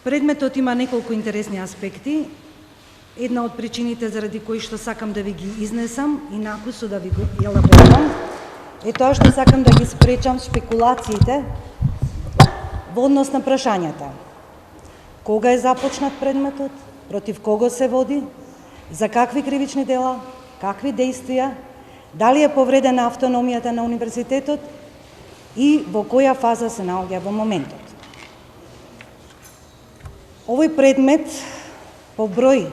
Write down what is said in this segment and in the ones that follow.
Предметот има неколку интересни аспекти. Една од причините заради кои што сакам да ви ги изнесам и накусо да ви го елаборирам е тоа што сакам да ги спречам спекулациите во однос на прашањата. Кога е започнат предметот, против кого се води, за какви кривични дела, какви действија, дали е повредена автономијата на универзитетот и во која фаза се наоѓа во моментот. Овој предмет по број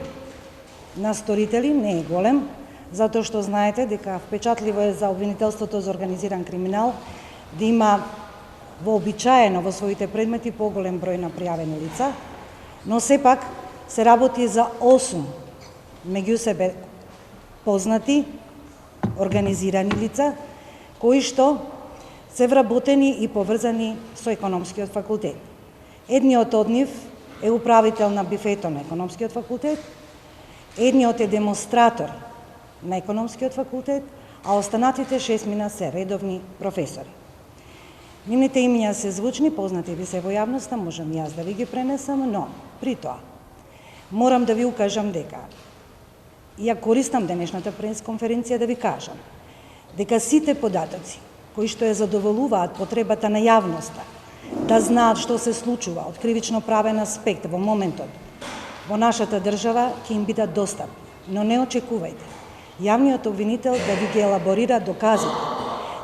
на сторители не е голем, затоа што знаете дека впечатливо е за обвинителството за организиран криминал да има вообичаено во своите предмети поголем број на пријавени лица, но сепак се работи за 8 меѓу себе познати, организирани лица, кои што се вработени и поврзани со економскиот факултет. Едниот од нив е управител на бифето на економскиот факултет, едниот е демонстратор на економскиот факултет, а останатите 6 се редовни професори. Нивните имиња се звучни, познати ви се во јавноста, можам јас да ви ги пренесам, но при тоа морам да ви укажам дека ја користам денешната пресконференција да ви кажам дека сите податоци кои што ја задоволуваат потребата на јавноста да знаат што се случува од кривично правен аспект во моментот во нашата држава ќе им бидат достапни, но не очекувајте јавниот обвинител да ви ги елаборира доказите,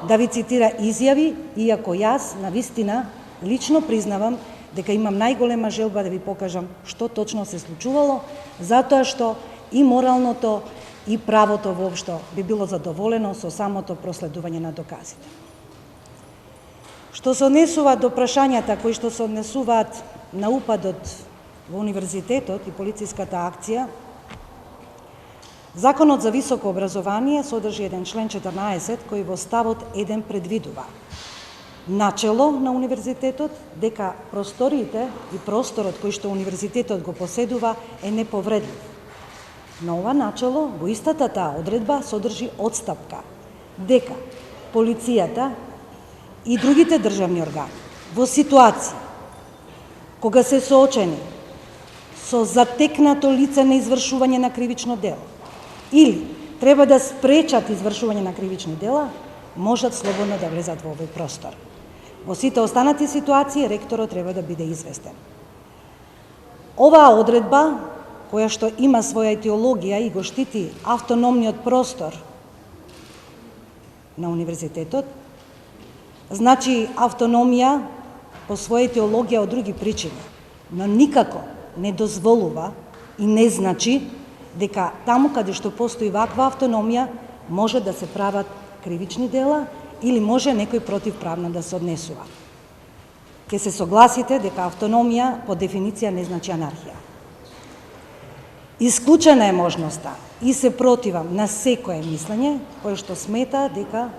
да ви цитира изјави, иако јас навистина лично признавам дека имам најголема желба да ви покажам што точно се случувало, затоа што и моралното и правото воопшто би било задоволено со самото проследување на доказите. Што се однесува до прашањата кои што се однесуваат на упадот во универзитетот и полициската акција, Законот за високо образование содржи еден член 14 кој во ставот 1 предвидува начело на универзитетот дека просториите и просторот кој што универзитетот го поседува е неповредлив. На ова начело во истата таа одредба содржи отстапка дека полицијата и другите државни органи во ситуација кога се соочени со затекнато лице на извршување на кривично дело или треба да спречат извршување на кривични дела, можат слободно да влезат во овој простор. Во сите останати ситуации ректорот треба да биде известен. Оваа одредба, која што има своја етиологија и го штити автономниот простор на универзитетот, значи автономија по своја етиологија од други причини, но никако не дозволува и не значи дека таму каде што постои ваква автономија може да се прават кривични дела или може некој противправно да се однесува. Ке се согласите дека автономија по дефиниција не значи анархија. Исклучена е можноста и се противам на секое мислење кое што смета дека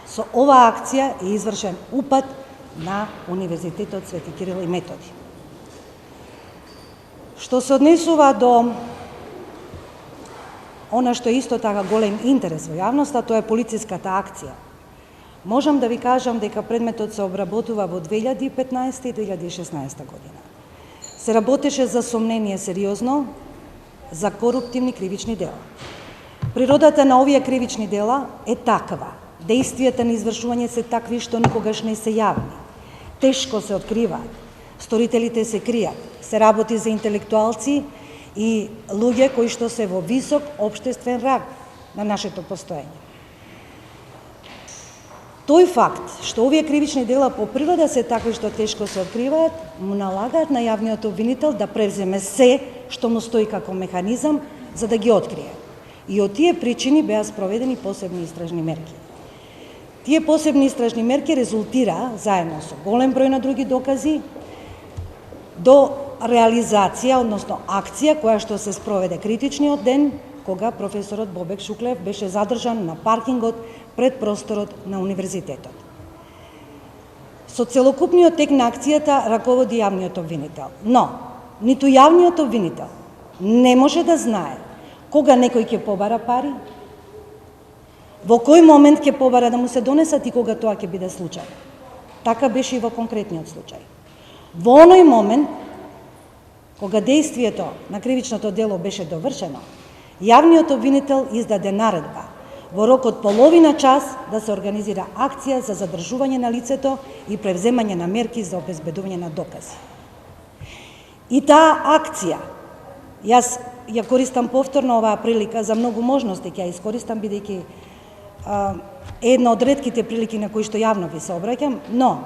со оваа акција е извршен упад на Универзитетот Свети Кирил и Методи. Што се однесува до она што е исто така голем интерес во јавноста, тоа е полициската акција. Можам да ви кажам дека предметот се обработува во 2015 и 2016 година. Се работеше за сомнение сериозно за коруптивни кривични дела. Природата на овие кривични дела е таква. Действијата на извршување се такви што никогаш не се јавни. Тешко се откриваат. Сторителите се кријат. Се работи за интелектуалци и луѓе кои што се во висок општествен ранг на нашето постоење. Тој факт што овие кривични дела по природа се такви што тешко се откриваат, му налагаат на јавниот обвинител да превземе се што му стои како механизам за да ги открие. И од тие причини беа спроведени посебни истражни мерки. Тие посебни истражни мерки резултира, заедно со голем број на други докази, до реализација, односно акција, која што се спроведе критичниот ден, кога професорот Бобек Шуклев беше задржан на паркингот пред просторот на универзитетот. Со целокупниот тек на акцијата раководи јавниот обвинител, но ниту јавниот обвинител не може да знае кога некој ќе побара пари, во кој момент ќе побара да му се донесат и кога тоа ќе биде случај. Така беше и во конкретниот случај. Во оној момент кога действието на кривичното дело беше довршено, јавниот обвинител издаде наредба во рок од половина час да се организира акција за задржување на лицето и превземање на мерки за обезбедување на докази. И таа акција, јас ја користам повторно оваа прилика, за многу можности ќе ја искористам, бидејќи една од ретките прилики на кои што јавно ви се обраќам, но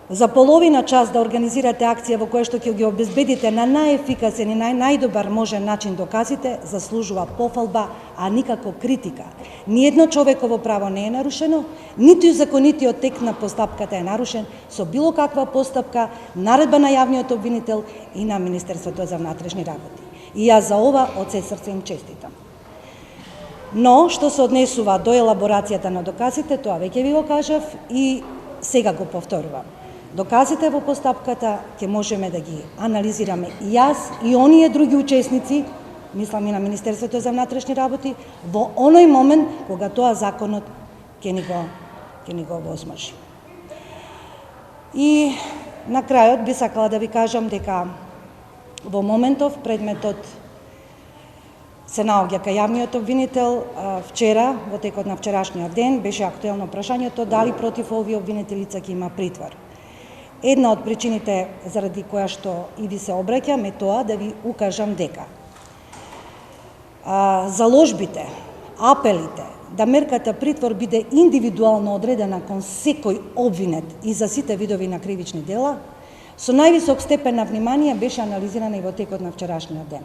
за половина час да организирате акција во која што ќе ги обезбедите на најефикасен и најдобар можен начин доказите, заслужува пофалба, а никако критика. Ниедно човеково право не е нарушено, ниту и законитиот тек на постапката е нарушен со било каква постапка, наредба на јавниот обвинител и на Министерството за внатрешни работи. И јас за ова од се срце им честитам. Но, што се однесува до елаборацијата на доказите, тоа веќе ви го кажав и сега го повторувам. Доказите во постапката ќе можеме да ги анализираме и јас и оние други учесници, мислам и на Министерството за внатрешни работи, во оној момент кога тоа законот ќе ни го возможи. И на крајот би сакала да ви кажам дека во моментов предметот се наоѓа кај јавниот обвинител. Вчера, во текот на вчерашниот ден, беше актуелно прашањето дали против овие обвинети лица ќе има притвор. Една од причините заради која што и ви се обраќам е тоа да ви укажам дека заложбите, апелите да мерката притвор биде индивидуално одредена кон секој обвинет и за сите видови на кривични дела, со највисок степен на внимание беше анализирана и во текот на вчерашниот ден.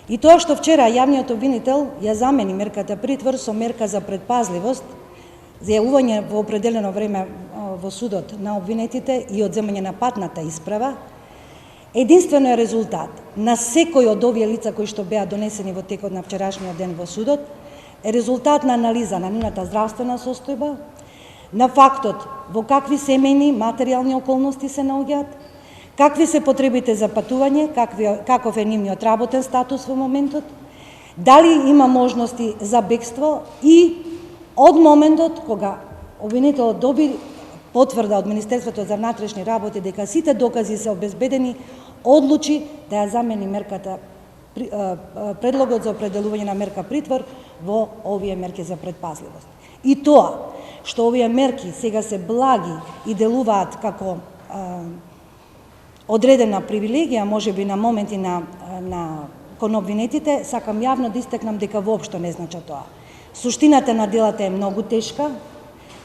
И тоа што вчера јавниот обвинител ја замени мерката притвор со мерка за предпазливост, за јавување во определено време во судот на обвинетите и одземање на патната исправа, единствено е резултат на секој од овие лица кои што беа донесени во текот на вчерашниот ден во судот, е резултат на анализа на нивната здравствена состојба, на фактот во какви семејни материјални околности се наоѓаат, какви се потребите за патување, каков е нивниот работен статус во моментот, дали има можности за бегство и од моментот кога обвинителот доби потврда од Министерството за внатрешни работи дека сите докази се обезбедени, одлучи да ја замени мерката, предлогот за определување на мерка притвор во овие мерки за предпазливост. И тоа што овие мерки сега се благи и делуваат како одредена привилегија, можеби на моменти кон обвинетите, сакам јавно да истакнам дека воопшто не значи тоа. Суштината на делата е многу тешка,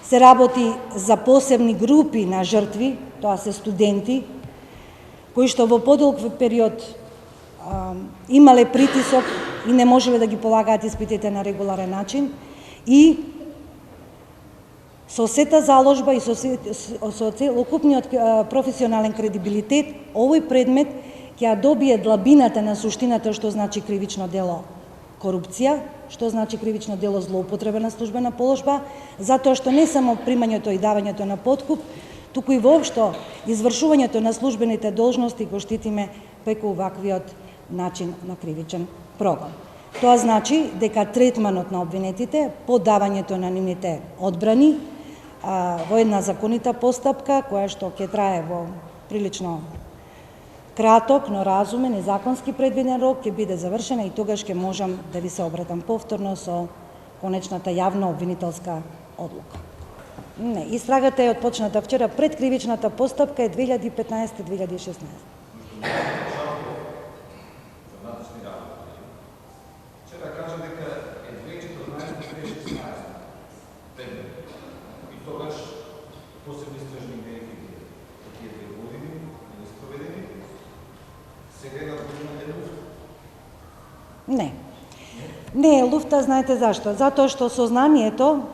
се работи за посебни групи на жртви, тоа се студенти, кои што во подолг период имале притисок и не можеле да ги полагаат испитите на регуларен начин, и со сета заложба и со целокупниот професионален кредибилитет, овој предмет ќе ја добие длабината на суштината што значи кривично дело корупција, што значи кривично дело злоупотреба на службена положба, затоа што не само примањето и давањето на подкуп, туку и воопшто извршувањето на службените должности го штитиме преку ваквиот начин на кривичен прогон. Тоа значи дека третманот на обвинетите, подавањето на нивните одбрани во една законита постапка, која што ќе трае во прилично краток, но разумен и законски предвиден рок, ќе биде завршена и тогаш ќе можам да ви се обратам повторно со конечната јавна обвинителска одлука. Не, истрагата е отпочната вчера, пред кривичната постапка е 2015-2016. Не е луфта, знаете зашто? Затоа што сознанието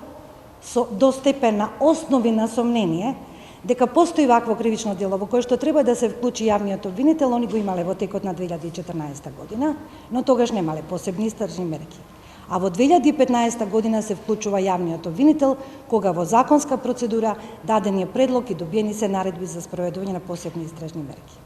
до степен на основи на сомнение дека постои вакво кривично дело во кое што треба да се вклучи јавниот обвинител, они го имале во текот на 2014 година, но тогаш немале посебни истражни мерки. А во 2015 година се вклучува јавниот обвинител, кога во законска процедура даден е предлог и добиени се наредби за спроведување на посебни истражни мерки.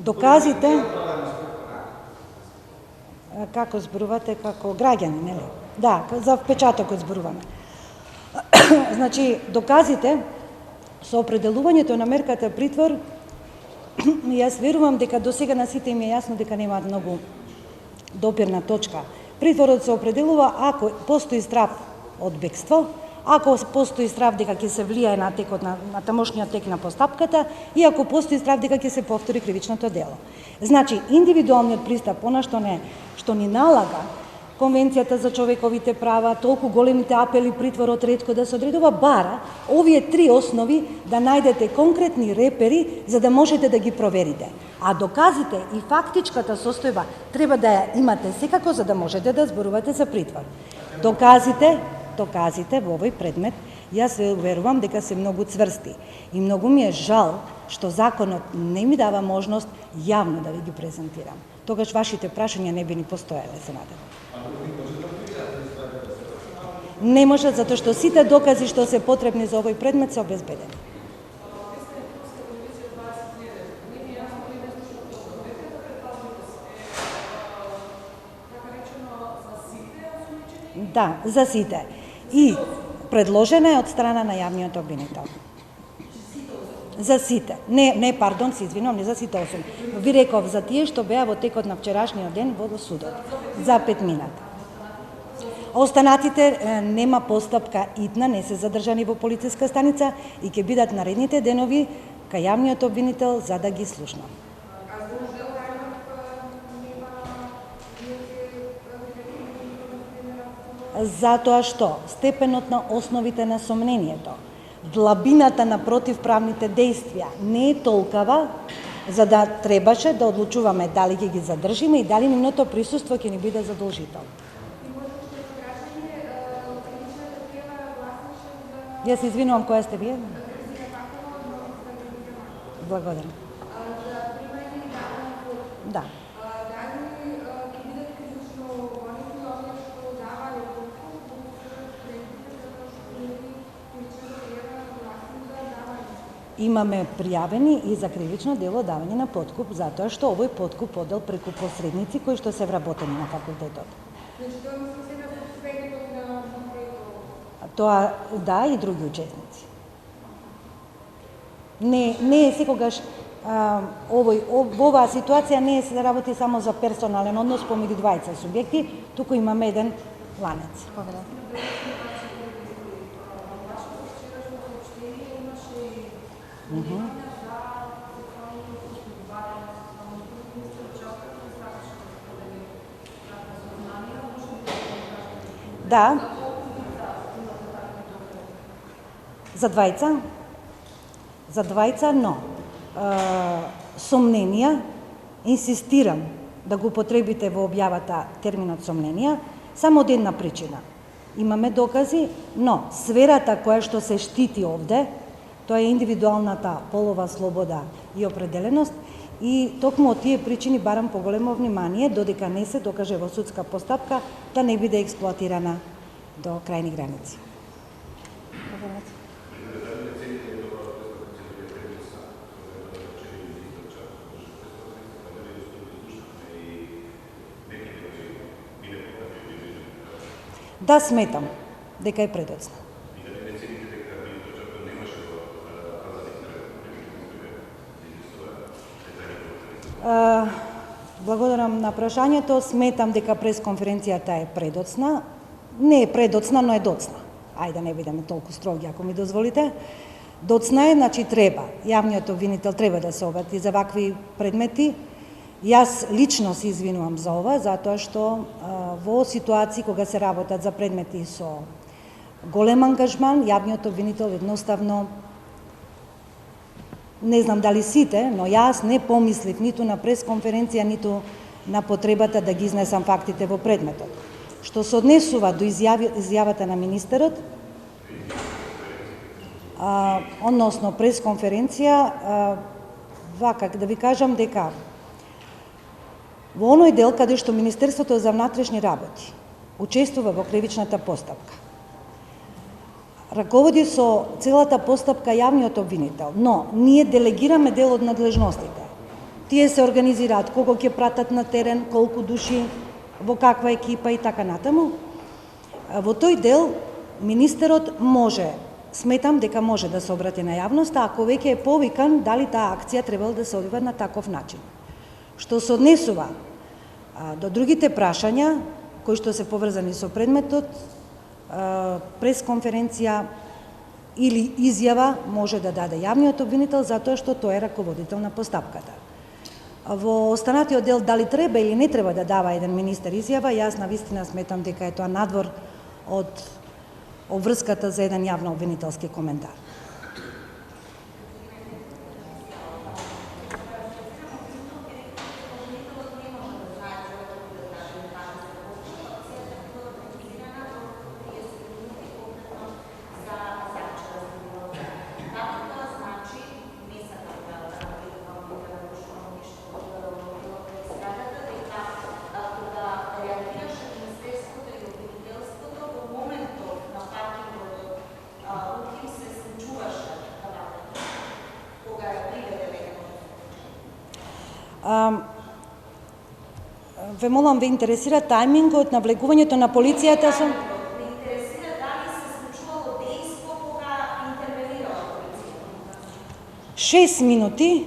доказите како зборувате како граѓани, нели? Да, за впечатокот зборуваме. Значи, доказите со определувањето на мерката притвор, јас верувам дека до сега на сите им е јасно дека немаат многу допирна точка. Притворот се определува ако постои страв од бегство, ако постои страв дека ќе се влијае на текот на тамошниот тек на постапката и ако постои страв дека ќе се повтори кривичното дело. Значи, индивидуалниот пристап, она што ни налага Конвенцијата за човековите права, толку големите апели притворот ретко да се одредува, бара овие три основи да најдете конкретни репери за да можете да ги проверите. А доказите и фактичката состојба треба да ја имате секако за да можете да зборувате за притвор. Доказите во овој предмет, јас верувам дека се многу цврсти и многу ми е жал што законот не ми дава можност јавно да ви ги презентирам. Тогаш вашите прашања не би ни постоеле, се надевам. Не може, затоа што сите докази што се потребни за овој предмет се обезбедени. Да, за сите. И предложена е од страна на јавниот обвинител. За сите. Пардон, се извинувам, не за сите особи. Ви реков за тие што беа во текот на вчерашниот ден во судот. За 5 минути. Останатите нема постапка итна, не се задржани во полициска станица и ќе бидат наредните денови кај јавниот обвинител за да ги слушнам. Затоа што степенот на основите на сомнението, длабината на противправните действија не е толкава за да требаше да одлучуваме дали ќе ги задржиме и дали нивното присуство ќе ни биде задолжително. Јас се извинувам, која сте вие? Благодарам. Да. Имаме пријавени и за кривично дело давање на подкуп, затоа што овој подкуп одел преку посредници кои што се вработени на факултетот. Тоа, да, и други учесници. Не е секогаш во оваа ситуација не се работи само за персонален однос помеѓу двајца субјекти, туку имаме еден ланец. Да. За двајца, но сомненија, инсистирам да го употребите во објавата терминот сомненија, само од една причина. Имаме докази, но сферата која што се штити овде, тоа е индивидуалната полова слобода и определеност и токму од тие причини барам поголемо внимание додека не се докаже во судска постапка да не биде експлоатирана до крајни граници. Да, сметам дека е предоцна. Благодарам на прашањето. Сметам дека пресконференцијата е предоцна. Не е предоцна, но е доцна. Ајде, не бидеме толку строги, ако ми дозволите. Доцна е, значи треба. Јавниот обвинител треба да се обрати за вакви предмети. Јас лично се извинувам за ова, затоа што во ситуации кога се работат за предмети со голем ангажман, јавниот обвинител едноставно, не знам дали сите, но јас не помислив ниту на пресконференција, ниту на потребата да ги изнесам фактите во предметот. Што се однесува до изјавата на министерот, односно пресконференција, вака да ви кажам дека во оној дел каде што Министерството за внатрешни работи учествува во кривичната постапка, раководи со целата постапка јавниот обвинител, но ние делегираме дел од надлежностите. Тие се организираат кого ќе пратат на терен, колку души, во каква екипа и така натаму. Во тој дел министерот може, сметам дека може да се обрати на јавноста, ако веќе е повикан дали таа акција требало да се одвива на таков начин. Што се однесува до другите прашања кои што се поврзани со предметот, пресконференција или изјава може да даде јавниот обвинител затоа што тој е раководител на постапката. Во останатиот дел дали треба или не треба да дава еден министер изјава, јас навистина сметам дека е тоа надвор од обврската за еден јавно обвинителски коментар. Ве молам, ве интересира тајмингот на влегувањето на полицијата со... Ме интересира дали се случувало дејство кога интервенирала полицијата. 6 минути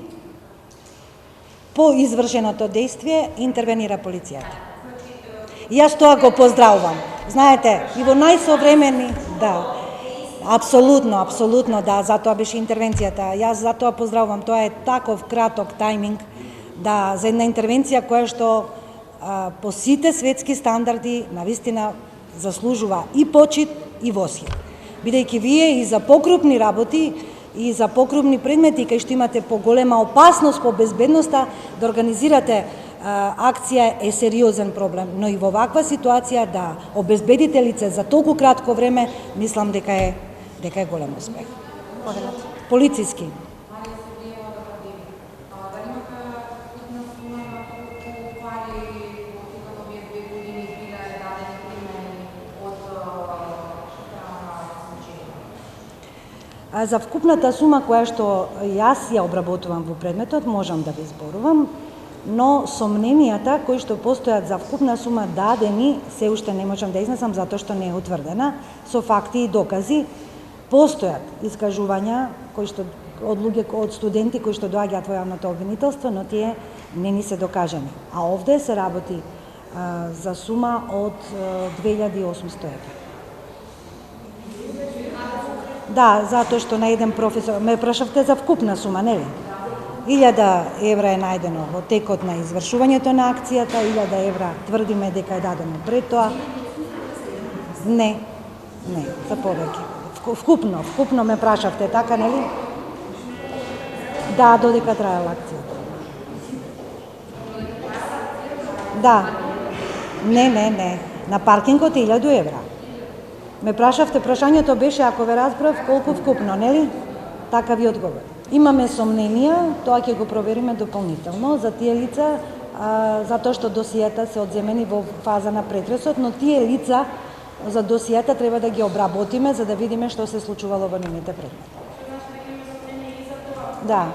по извршеното дејствие интервенира полицијата. Јас тоа го поздравувам. Знаете, и во најсовремени, да, апсолутно, да, затоа беше интервенцијата. Јас затоа поздравувам, тоа е таков краток тајминг, да, за една интервенција која што по сите светски стандарди навистина заслужува и почит и восхит. Бидејќи вие и за покрупни работи и за покрупни предмети кај што имате поголема опасност по безбедноста да организирате акција е сериозен проблем, но и во ваква ситуација да обезбедите лице за толку кратко време, мислам дека е голем успех. Полициски. За вкупната сума која што јас ја обработувам во предметот, можам да ви зборувам, но сомненијата кои што постојат за вкупна сума дадени, се уште не можам да изнесам затоа што не е утврдена, со факти и докази. Постојат искажувања кои што од студенти кои што доаѓаат во јавното обвинителство, но тие не ни се докажани. А овде се работи за сума од 2800 евра. Да, затоа што на еден професор, ме прашавте за вкупна сума, нели? 1000 евра е најдено во текот на извршувањето на акцијата, 1000 евра тврдиме дека е дадено пред тоа. Не, за повеќе. Вкупно ме прашавте, така, нели? Да, додека траела акцијата. Да. Не. На паркингот е 1000 евра. Ме прашавте, прашањето беше, ако ве разбрав, колку вкупно, нели? Така ви одговор. Имаме сомненија, тоа ќе го провериме дополнително за тие лица, затоа што досијата се одземени во фаза на претресот, но тие лица за досијата треба да ги обработиме за да видиме што се случувало во нивните предмети. Да,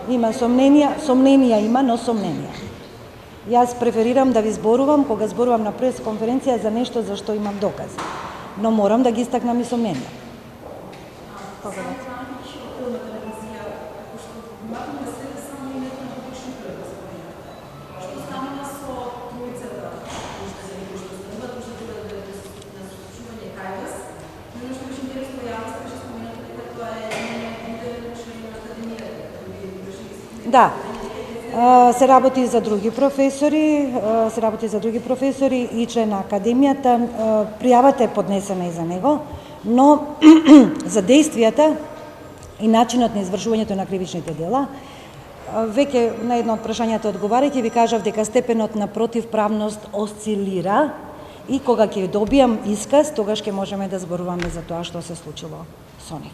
има сомненија има, но сомненија. Јас преферирам да ви зборувам кога зборувам на пресконференција за нешто за што имам докази, но морам да ги истакнам и сомненија. Да, се работи за други професори, и член на академијата, пријавата е поднесена и за него, но за действијата и начинот на извршувањето на кривичните дела, веќе на едно од прашањата одговарајќи ви кажав дека степенот на противправност осцилира и кога ќе добијам исказ, тогаш ќе можеме да зборуваме за тоа што се случило со нив.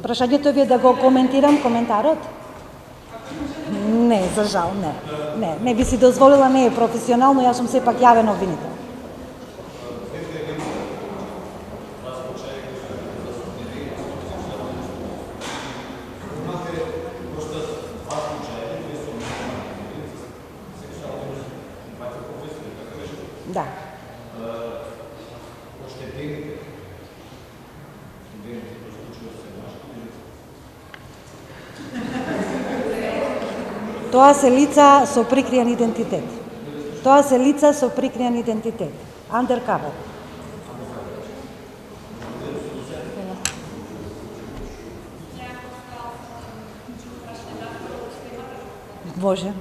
Прашањето ви е да го коментирам коментарот? Не, за жал, не. Не би си дозволила, не е професионално, јас сум сепак јавен обвинител. Да. Тоа се лица со прикриен идентитет. Тоа се лица со прикриен идентитет. Undercover. Може.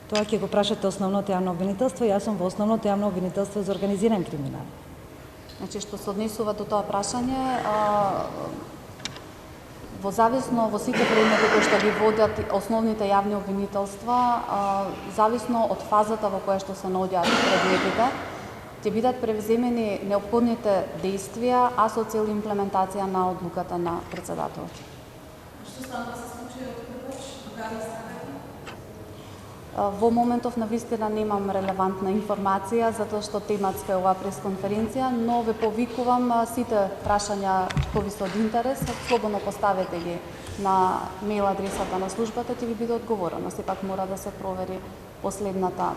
Тоа ќе го прашате основното јавно обвинителство, јас сум во основното јавно обвинителство за организиран криминал. Значи, што се однесува до тоа прашање, во зависно во сите предмети кои што ги водат основните јавни обвинителства, зависно од фазата во која што се наоѓаат предметите, ќе бидат превземени неопходните действија, а со цел имплементација на одлуката на председателот. Што стана со случајот Крпач? Кога ви станете? Во моментов на вистина немам релевантна информација, затоа што тематска е оваа пресконференција, но ве повикувам сите прашања кои ви се од интерес, слободно поставете ги на мејл адресата на службата, ќе ви биде одговорено. Сепак мора да се провери последната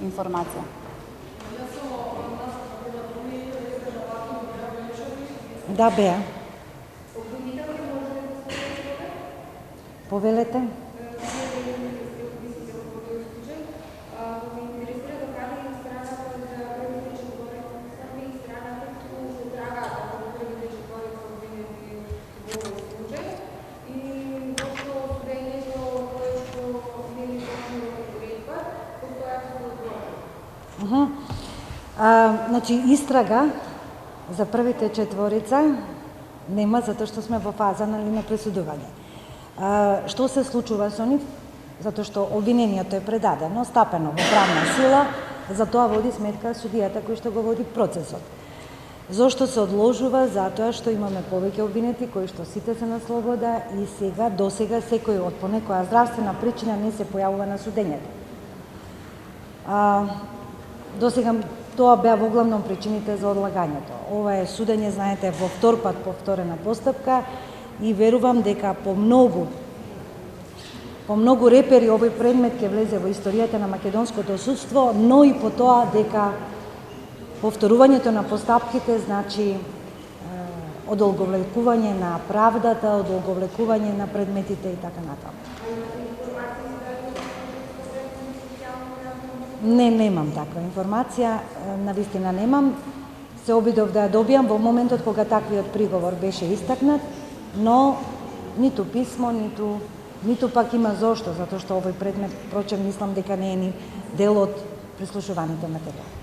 информација. Да, беа. Повелете. Значи, истрага за првите четворица нема, затоа што сме во фаза на пресудување. Што се случува со нив? Затоа што обвинението е предадено, стапено во правна сила, за тоа води сметка судијата кој што го води процесот. Зошто се одложува? Затоа што имаме повеќе обвинети кои што сите се на слобода и досега секој од по некоја здравствена причина не се појавува на судењето. Досега тоа беа во главном причините за одлагањето. Ова е судење, знаете, во втор пат повторена постапка и верувам дека по многу репери овој предмет ќе влезе во историјата на македонското судство, но и по тоа дека повторувањето на постапките значи одолговлекување на правдата, одолговлекување на предметите и така натаму. Не, немам таква информација, навистина немам. Се обидов да ја добијам во моментот кога таквиот приговор беше истакнат, но ниту писмо, ниту пак има зошто, затоа што овој предмет, прочем, мислам дека не е ни дел од прислушуваните материјали.